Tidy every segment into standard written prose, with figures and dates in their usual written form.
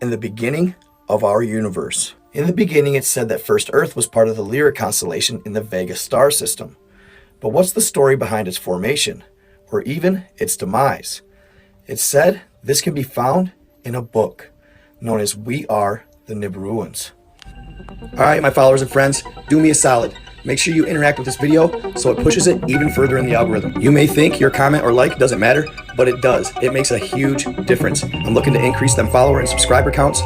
and the beginning of our universe. In the beginning, it's said that first Earth was part of the Lyra constellation in the Vega star system. But what's the story behind its formation, or even its demise? It's said this can be found in a book known as We Are the Nibiruans. Alright, my followers and friends, do me a solid. Make sure you interact with this video so it pushes it even further in the algorithm. You may think your comment or like doesn't matter, but it does. It makes a huge difference. I'm looking to increase them follower and subscriber counts.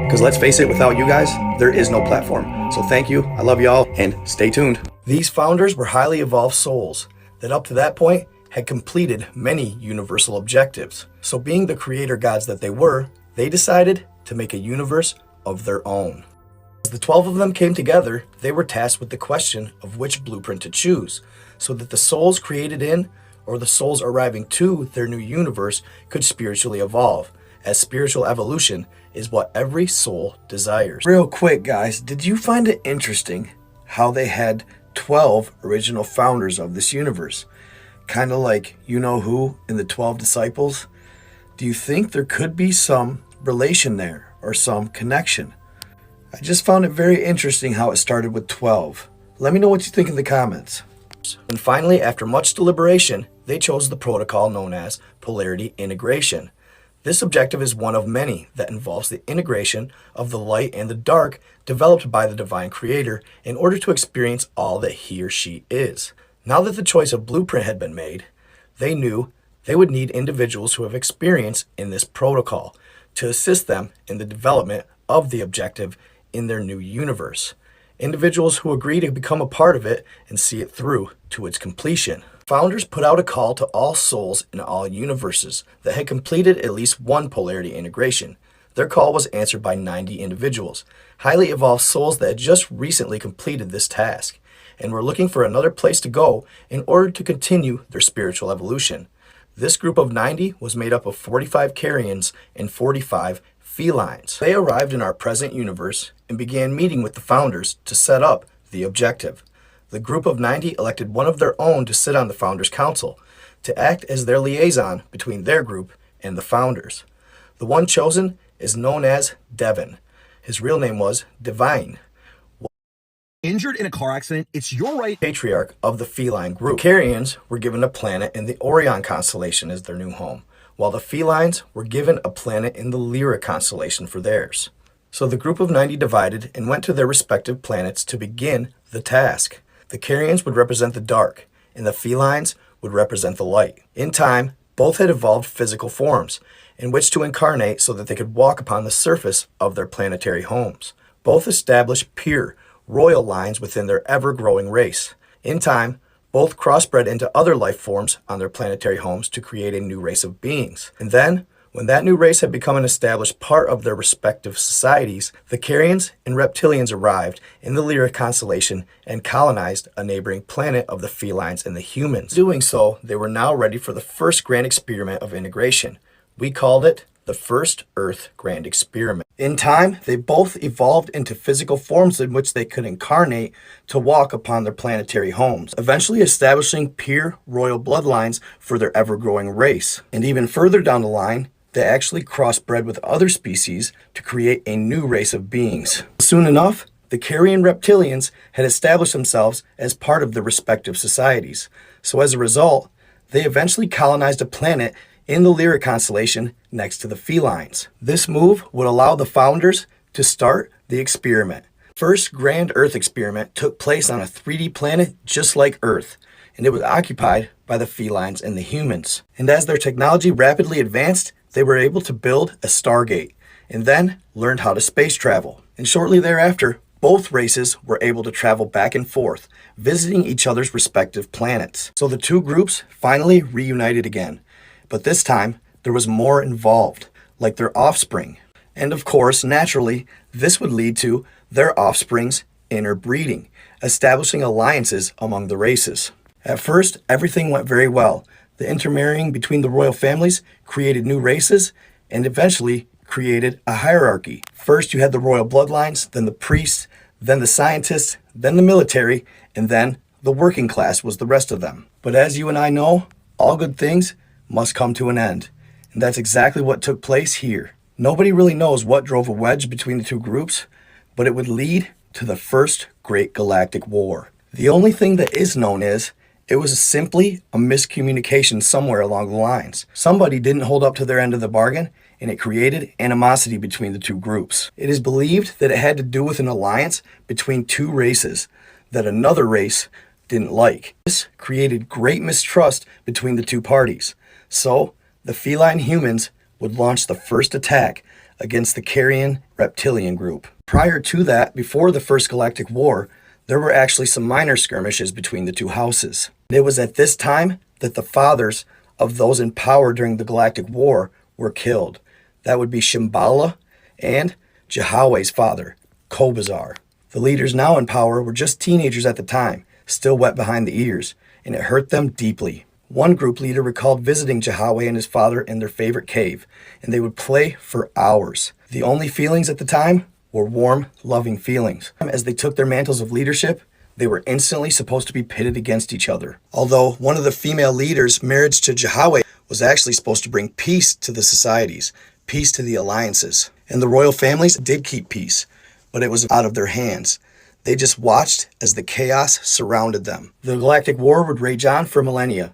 Because let's face it, without you guys, there is no platform. So thank you, I love y'all, and stay tuned. These founders were highly evolved souls that up to that point had completed many universal objectives. So being the creator gods that they were, they decided to make a universe of their own. As the 12 of them came together, they were tasked with the question of which blueprint to choose, so that the souls created in, or the souls arriving to their new universe could spiritually evolve, as spiritual evolution is what every soul desires. Real quick, guys, did you find it interesting how they had 12 original founders of this universe? Kind of like you-know-who in the 12 disciples? Do you think there could be some relation there, or some connection? I just found it very interesting how it started with 12. Let me know what you think in the comments. And finally, after much deliberation, they chose the protocol known as polarity integration. This objective is one of many that involves the integration of the light and the dark developed by the divine creator in order to experience all that he or she is. Now that the choice of blueprint had been made, they knew they would need individuals who have experience in this protocol to assist them in the development of the objective in their new universe. Individuals who agree to become a part of it and see it through to its completion. Founders put out a call to all souls in all universes that had completed at least one polarity integration. Their call was answered by 90 individuals, highly evolved souls that had just recently completed this task, and were looking for another place to go in order to continue their spiritual evolution. This group of 90 was made up of 45 Carians and 45 felines. They arrived in our present universe and began meeting with the founders to set up the objective. The group of 90 elected one of their own to sit on the Founders Council, to act as their liaison between their group and the founders. The one chosen is known as Devin. His real name was Divine. Injured in a car accident, it's your right. Patriarch of the feline group. The Carians were given a planet in the Orion constellation as their new home, while the felines were given a planet in the Lyra constellation for theirs. So the group of 90 divided and went to their respective planets to begin the task. The Carians would represent the dark, and the felines would represent the light. In time, both had evolved physical forms in which to incarnate so that they could walk upon the surface of their planetary homes. Both established pure, royal lines within their ever-growing race. In time, both crossbred into other life forms on their planetary homes to create a new race of beings. And then, when that new race had become an established part of their respective societies, the Carians and Reptilians arrived in the Lyra constellation and colonized a neighboring planet of the felines and the humans. Doing so, they were now ready for the first grand experiment of integration. We called it the First Earth Grand Experiment. In time, they both evolved into physical forms in which they could incarnate to walk upon their planetary homes, eventually establishing pure royal bloodlines for their ever-growing race. And even further down the line, they actually crossbred with other species to create a new race of beings. Soon enough, the Carian Reptilians had established themselves as part of their respective societies. So as a result, they eventually colonized a planet in the Lyra constellation next to the felines. This move would allow the founders to start the experiment. First grand Earth experiment took place on a 3D planet just like Earth, and it was occupied by the felines and the humans. And as their technology rapidly advanced, they were able to build a Stargate, and then learned how to space travel. And shortly thereafter, both races were able to travel back and forth, visiting each other's respective planets. So the two groups finally reunited again. But this time, there was more involved, like their offspring. And of course, naturally, this would lead to their offspring's interbreeding, establishing alliances among the races. At first, everything went very well. The intermarrying between the royal families created new races and eventually created a hierarchy. First, you had the royal bloodlines, then the priests, then the scientists, then the military, and then the working class was the rest of them. But as you and I know, all good things must come to an end. And that's exactly what took place here. Nobody really knows what drove a wedge between the two groups, but it would lead to the first Great Galactic War. The only thing that is known is it was simply a miscommunication somewhere along the lines. Somebody didn't hold up to their end of the bargain, and it created animosity between the two groups. It is believed that it had to do with an alliance between two races that another race didn't like. This created great mistrust between the two parties. So, the feline humans would launch the first attack against the Carrion reptilian group. Prior to that, before the First Galactic War, there were actually some minor skirmishes between the two houses. It was at this time that the fathers of those in power during the Galactic War were killed. That would be Shambhala and Jahwe's father, Kobazar. The leaders now in power were just teenagers at the time, still wet behind the ears, and it hurt them deeply. One group leader recalled visiting Jahwe and his father in their favorite cave, and they would play for hours. The only feelings at the time were warm, loving feelings. As they took their mantles of leadership, they were instantly supposed to be pitted against each other. Although one of the female leaders' marriage to Jahwe was actually supposed to bring peace to the societies, peace to the alliances. And the royal families did keep peace, but it was out of their hands. They just watched as the chaos surrounded them. The Galactic War would rage on for millennia,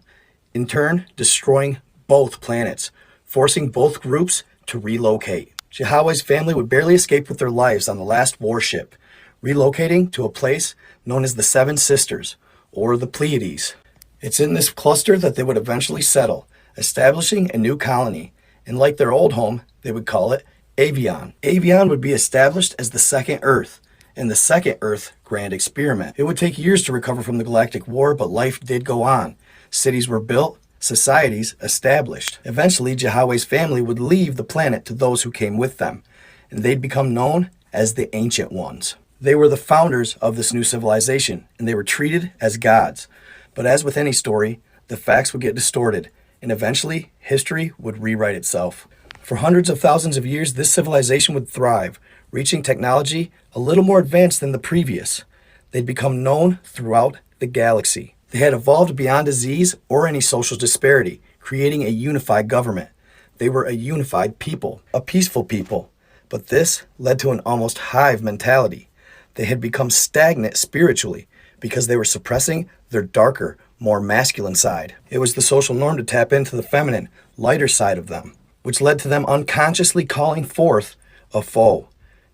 in turn destroying both planets, forcing both groups to relocate. Jahwe's family would barely escape with their lives on the last warship, relocating to a place known as the Seven Sisters, or the Pleiades. It's in this cluster that they would eventually settle, establishing a new colony, and like their old home, they would call it Avion. Avion would be established as the second Earth, and the second Earth Grand Experiment. It would take years to recover from the Galactic War, but life did go on. Cities were built, societies established. Eventually, Jahwe's family would leave the planet to those who came with them, and they'd become known as the Ancient Ones. They were the founders of this new civilization, and they were treated as gods. But as with any story, the facts would get distorted, and eventually, history would rewrite itself. For hundreds of thousands of years, this civilization would thrive, reaching technology a little more advanced than the previous. They'd become known throughout the galaxy. They had evolved beyond disease or any social disparity, creating a unified government. They were a unified people, a peaceful people. But this led to an almost hive mentality. They had become stagnant spiritually because they were suppressing their darker, more masculine side. It was the social norm to tap into the feminine, lighter side of them, which led to them unconsciously calling forth a foe.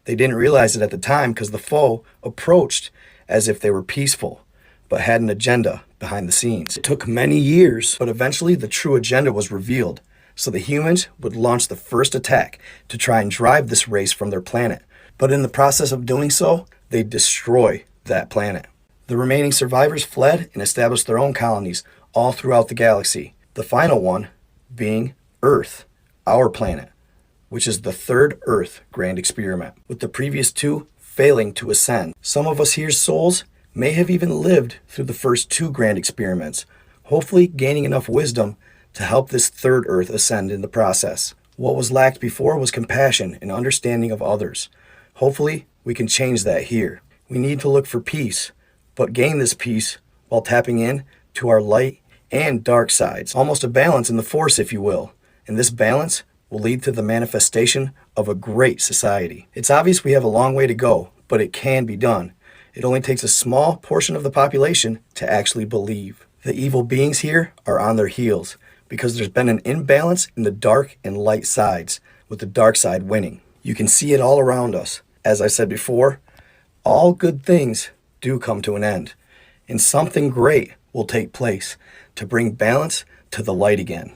They didn't realize it at the time because the foe approached as if they were peaceful, but had an agenda behind the scenes. It took many years, but eventually the true agenda was revealed. So the humans would launch the first attack to try and drive this race from their planet. But in the process of doing so, they'd destroy that planet. The remaining survivors fled and established their own colonies all throughout the galaxy. The final one being Earth, our planet, which is the third Earth Grand Experiment, with the previous two failing to ascend. Some of us here's souls may have even lived through the first two Grand Experiments, hopefully gaining enough wisdom to help this third Earth ascend in the process. What was lacked before was compassion and understanding of others. Hopefully, we can change that here. We need to look for peace, but gain this peace while tapping in to our light and dark sides. Almost a balance in the Force, if you will. And this balance will lead to the manifestation of a great society. It's obvious we have a long way to go, but it can be done. It only takes a small portion of the population to actually believe. The evil beings here are on their heels because there's been an imbalance in the dark and light sides, with the dark side winning. You can see it all around us. As I said before, all good things do come to an end, and something great will take place to bring balance to the light again.